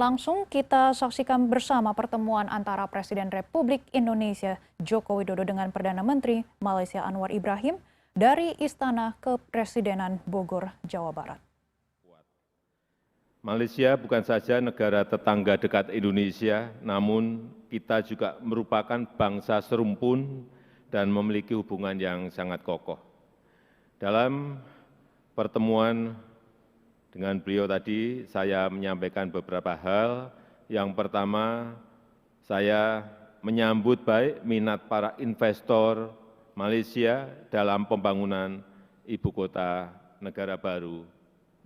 Langsung kita saksikan bersama pertemuan antara Presiden Republik Indonesia Joko Widodo dengan Perdana Menteri Malaysia Anwar Ibrahim dari Istana Kepresidenan Bogor, Jawa Barat. Malaysia bukan saja negara tetangga dekat Indonesia, namun kita juga merupakan bangsa serumpun dan memiliki hubungan yang sangat kokoh. Dalam pertemuan dengan beliau tadi, saya menyampaikan beberapa hal. Yang pertama, saya menyambut baik minat para investor Malaysia dalam pembangunan ibu kota negara baru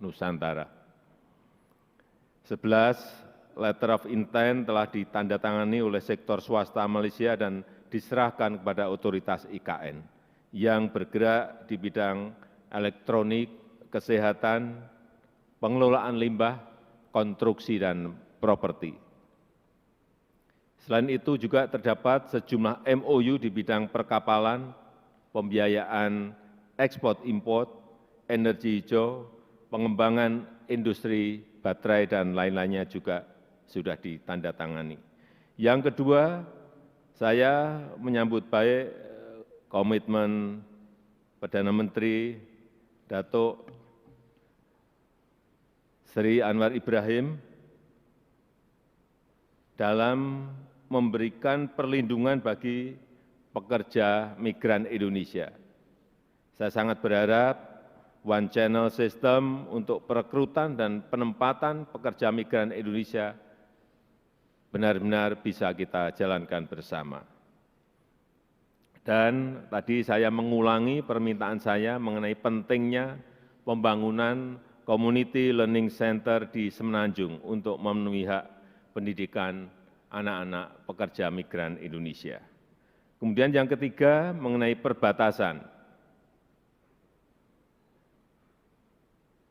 Nusantara. 11 letter of intent telah ditandatangani oleh sektor swasta Malaysia dan diserahkan kepada otoritas IKN yang bergerak di bidang elektronik, kesehatan, pengelolaan limbah, konstruksi, dan properti. Selain itu juga terdapat sejumlah MOU di bidang perkapalan, pembiayaan ekspor import, energi hijau, pengembangan industri baterai, dan lain-lainnya juga sudah ditandatangani. Yang kedua, saya menyambut baik komitmen Perdana Menteri Datuk Seri Anwar Ibrahim dalam memberikan perlindungan bagi pekerja migran Indonesia. Saya sangat berharap one channel system untuk perekrutan dan penempatan pekerja migran Indonesia benar-benar bisa kita jalankan bersama. Dan tadi saya mengulangi permintaan saya mengenai pentingnya pembangunan Community Learning Center di Semenanjung untuk memenuhi hak pendidikan anak-anak pekerja migran Indonesia. Kemudian yang ketiga mengenai perbatasan.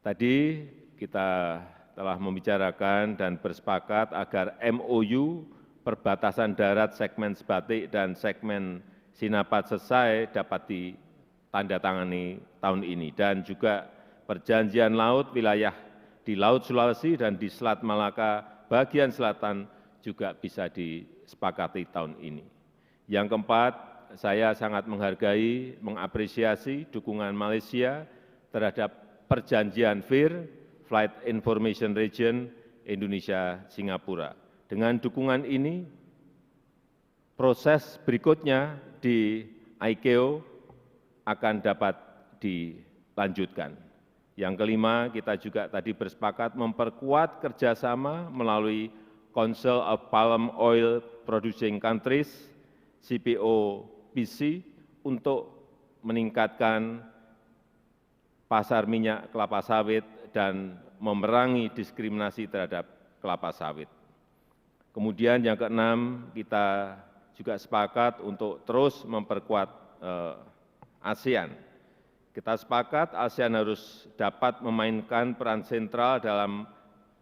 Tadi kita telah membicarakan dan bersepakat agar MOU perbatasan darat segmen Sebatik dan segmen Sinapat Sesai dapat ditandatangani tahun ini, dan juga perjanjian laut wilayah di Laut Sulawesi dan di Selat Malaka bagian selatan juga bisa disepakati tahun ini. Yang keempat, saya sangat menghargai, mengapresiasi dukungan Malaysia terhadap perjanjian FIR, Flight Information Region Indonesia-Singapura. Dengan dukungan ini, proses berikutnya di ICAO akan dapat dilanjutkan. Yang kelima, kita juga tadi bersepakat memperkuat kerjasama melalui Council of Palm Oil Producing Countries, CPOPC, untuk meningkatkan pasar minyak kelapa sawit dan memerangi diskriminasi terhadap kelapa sawit. Kemudian yang keenam, kita juga sepakat untuk terus memperkuat ASEAN. Kita sepakat ASEAN harus dapat memainkan peran sentral dalam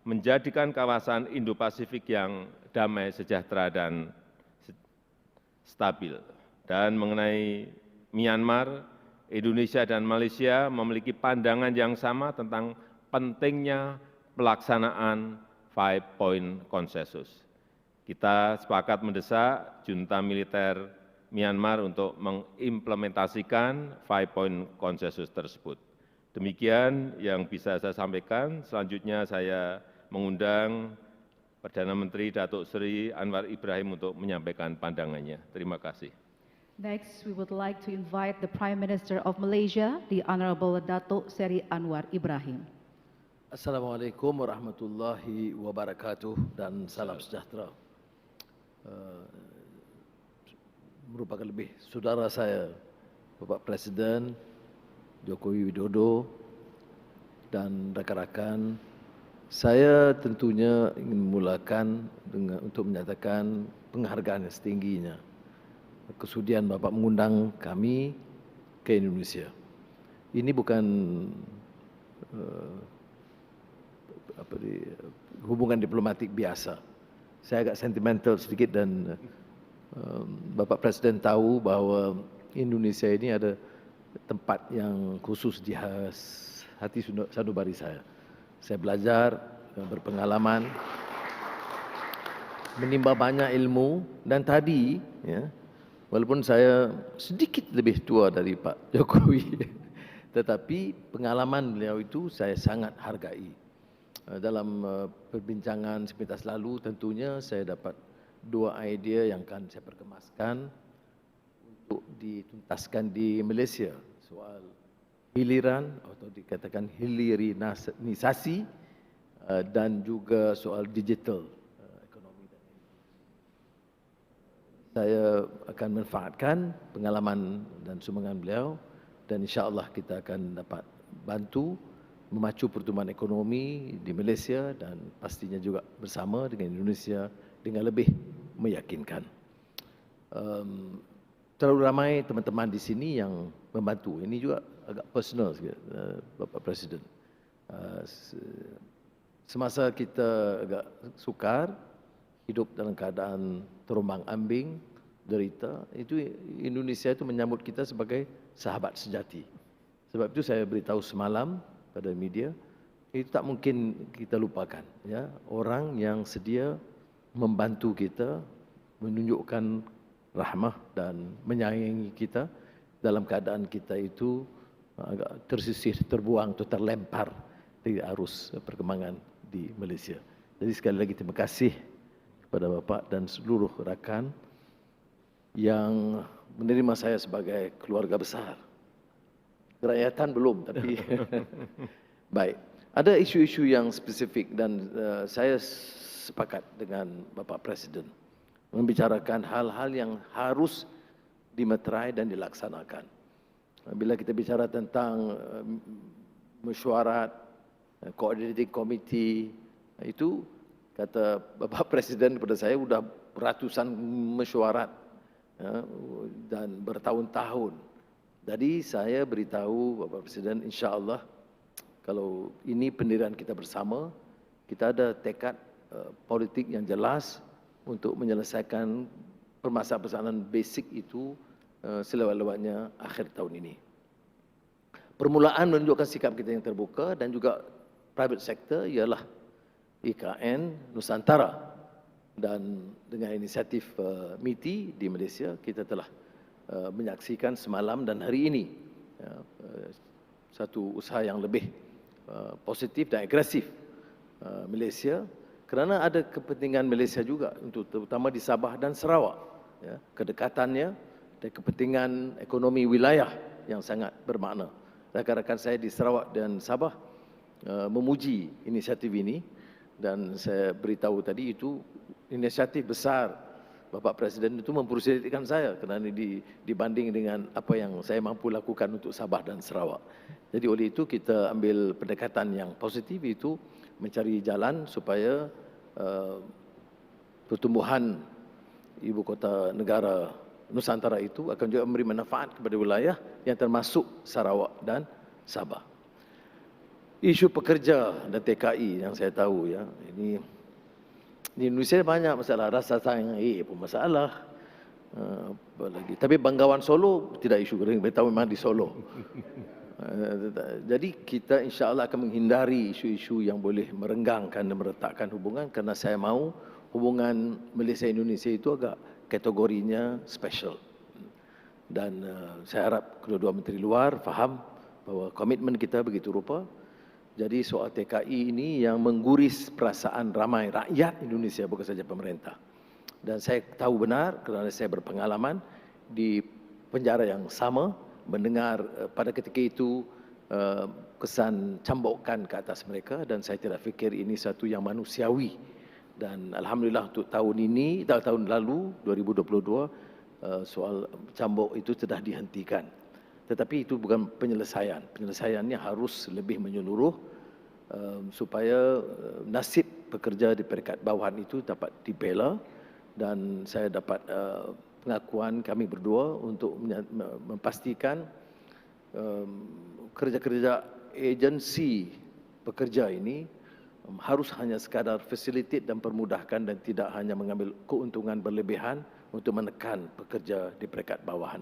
menjadikan kawasan Indo-Pasifik yang damai, sejahtera, dan stabil. Dan mengenai Myanmar, Indonesia dan Malaysia memiliki pandangan yang sama tentang pentingnya pelaksanaan Five Point Consensus. Kita sepakat mendesak junta militer Myanmar untuk mengimplementasikan Five Point Consensus tersebut. Demikian yang bisa saya sampaikan. Selanjutnya saya mengundang Perdana Menteri Datuk Seri Anwar Ibrahim untuk menyampaikan pandangannya. Terima kasih. Next, we would like to invite the Prime Minister of Malaysia, the Honorable Datuk Seri Anwar Ibrahim. Assalamualaikum warahmatullahi wabarakatuh dan salam sejahtera. Merupakan lebih saudara saya, Bapak Presiden Joko Widodo dan rakan-rakan. Saya tentunya ingin memulakan untuk menyatakan penghargaan yang setingginya kesudian Bapak mengundang kami ke Indonesia. Ini bukan hubungan diplomatik biasa. Saya agak sentimental sedikit dan Bapak Presiden tahu bahwa Indonesia ini ada tempat yang khusus di hati sanubari saya. Saya belajar, berpengalaman, menimba banyak ilmu, dan tadi ya, walaupun saya sedikit lebih tua dari Pak Jokowi, tetapi pengalaman beliau itu saya sangat hargai. Dalam perbincangan sepintas lalu tentunya saya dapat 2 idea yang akan saya perkemaskan untuk dituntaskan di Malaysia, soal hiliran atau dikatakan hilirisasi dan juga soal digital ekonomi. Saya akan manfaatkan pengalaman dan sumbangan beliau, dan insya-Allah kita akan dapat bantu memacu pertumbuhan ekonomi di Malaysia dan pastinya juga bersama dengan Indonesia dengan lebih meyakinkan. Terlalu ramai teman-teman di sini yang membantu. Ini juga agak personal sikit, Bapak Presiden. Semasa kita agak sukar, hidup dalam keadaan terombang-ambing, derita, itu Indonesia itu menyambut kita sebagai sahabat sejati. Sebab itu saya beritahu semalam pada media, itu tak mungkin kita lupakan. Ya, orang yang sedia membantu kita, menunjukkan rahmah dan menyayangi kita dalam keadaan kita itu agak tersisih, terbuang atau terlempar dari arus perkembangan di Malaysia. Jadi sekali lagi terima kasih kepada Bapak dan seluruh rakan yang menerima saya sebagai keluarga besar. Kerakyatan belum, tapi baik. Ada isu-isu yang spesifik dan saya sepakat dengan Bapak Presiden membicarakan hal-hal yang harus dimeterai dan dilaksanakan. Bila kita bicara tentang mesyuarat, coordinating committee, itu kata Bapak Presiden kepada saya sudah ratusan mesyuarat ya, dan bertahun-tahun. Jadi saya beritahu Bapak Presiden, insya-Allah kalau ini pendirian kita bersama, kita ada tekad politik yang jelas untuk menyelesaikan permasalahan-permasalahan basic itu selewat-lewatnya akhir tahun ini. Permulaan menunjukkan sikap kita yang terbuka dan juga private sector ialah IKN Nusantara, dan dengan inisiatif MITI di Malaysia kita telah menyaksikan semalam dan hari ini satu usaha yang lebih positif dan agresif Malaysia, kerana ada kepentingan Malaysia juga untuk terutama di Sabah dan Sarawak, ya, kedekatannya dan kepentingan ekonomi wilayah yang sangat bermakna. Rakan-rakan saya di Sarawak dan Sabah memuji inisiatif ini, dan saya beritahu tadi itu inisiatif besar Bapak Presiden itu mempersilitkan saya kerana dibanding dengan apa yang saya mampu lakukan untuk Sabah dan Sarawak. Jadi oleh itu kita ambil pendekatan yang positif, itu mencari jalan supaya pertumbuhan ibu kota negara Nusantara itu akan juga memberi manfaat kepada wilayah yang termasuk Sarawak dan Sabah. Isu pekerja dan TKI yang saya tahu, ya, ini di Indonesia banyak masalah, rasa sayang pun masalah. Apa lagi? Tapi Banggawan Solo tidak isu, kita tahu memang di Solo. Jadi kita insya-Allah akan menghindari isu-isu yang boleh merenggangkan dan meretakkan hubungan, kerana saya mahu hubungan Malaysia Indonesia itu agak kategorinya special. Dan saya harap kedua-dua menteri luar faham bahawa komitmen kita begitu rupa. Jadi soal TKI ini yang mengguris perasaan ramai rakyat Indonesia, bukan saja pemerintah. Dan saya tahu benar kerana saya berpengalaman di penjara yang sama, mendengar pada ketika itu kesan cambukan ke atas mereka, dan saya tidak fikir ini satu yang manusiawi. Dan alhamdulillah untuk tahun ini, tahun lalu 2022 soal cambuk itu sudah dihentikan. Tetapi itu bukan penyelesaian. Penyelesaiannya harus lebih menyeluruh supaya nasib pekerja di peringkat bawahan itu dapat dibela, dan saya dapat pengakuan kami berdua untuk memastikan kerja-kerja agensi pekerja ini harus hanya sekadar facilitate dan permudahkan, dan tidak hanya mengambil keuntungan berlebihan untuk menekan pekerja di peringkat bawahan.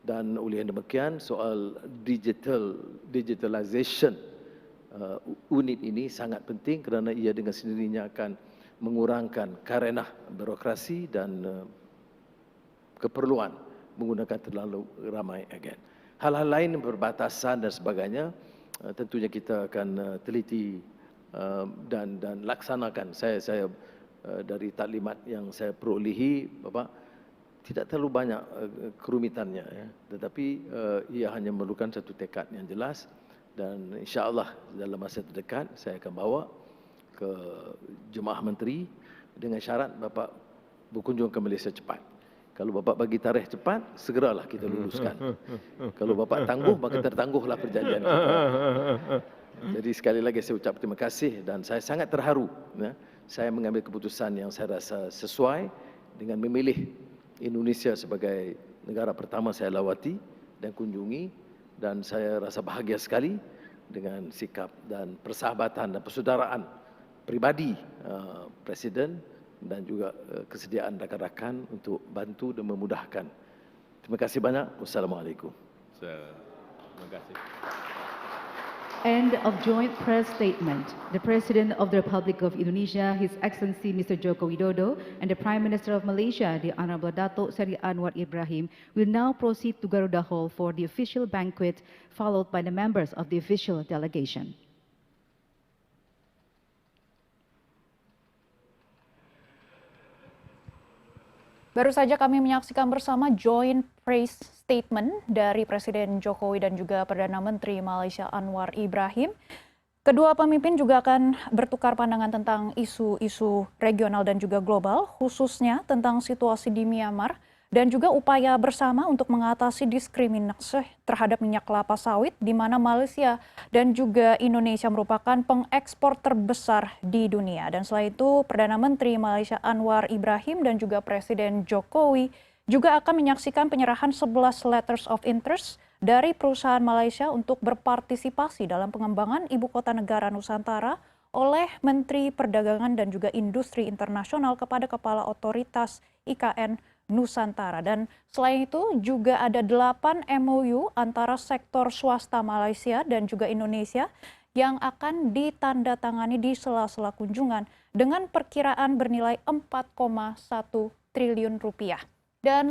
Dan oleh demikian soal digitalization unit ini sangat penting kerana ia dengan sendirinya akan mengurangkan karenah birokrasi dan keperluan menggunakan terlalu ramai agen. Hal-hal lain berbatasan dan sebagainya tentunya kita akan teliti dan laksanakan. Saya dari taklimat yang saya perolehi, Bapak, tidak terlalu banyak kerumitannya, ya. Tetapi ia hanya memerlukan satu tekad yang jelas, dan insya-Allah dalam masa terdekat saya akan bawa ke Jemaah Menteri dengan syarat Bapak berkunjung ke Malaysia cepat. Kalau Bapak bagi tarikh cepat, segeralah kita luluskan. Kalau Bapak tangguh, maka tertangguhlah perjanjian kita. Jadi sekali lagi saya ucap terima kasih dan saya sangat terharu, ya. Saya mengambil keputusan yang saya rasa sesuai dengan memilih Indonesia sebagai negara pertama saya lawati dan kunjungi, dan saya rasa bahagia sekali dengan sikap dan persahabatan dan persaudaraan pribadi Presiden dan juga kesediaan rakan-rakan untuk bantu dan memudahkan. Terima kasih banyak. Wassalamualaikum. Terima kasih. End of joint press statement. The President of the Republic of Indonesia, His Excellency Mr. Joko Widodo, and the Prime Minister of Malaysia, the Honorable Datuk Seri Anwar Ibrahim, will now proceed to Garuda Hall for the official banquet, followed by the members of the official delegation. Baru saja kami menyaksikan bersama joint press statement dari Presiden Jokowi dan juga Perdana Menteri Malaysia Anwar Ibrahim. Kedua pemimpin juga akan bertukar pandangan tentang isu-isu regional dan juga global, khususnya tentang situasi di Myanmar dan juga upaya bersama untuk mengatasi diskriminasi terhadap minyak kelapa sawit, di mana Malaysia dan juga Indonesia merupakan pengekspor terbesar di dunia. Dan setelah itu, Perdana Menteri Malaysia Anwar Ibrahim dan juga Presiden Jokowi juga akan menyaksikan penyerahan 11 letters of interest dari perusahaan Malaysia untuk berpartisipasi dalam pengembangan ibu kota negara Nusantara oleh Menteri Perdagangan dan juga Industri Internasional kepada Kepala Otoritas IKN Nusantara. Dan selain itu juga ada 8 MOU antara sektor swasta Malaysia dan juga Indonesia yang akan ditandatangani di sela-sela kunjungan dengan perkiraan bernilai 4,1 triliun rupiah. Dan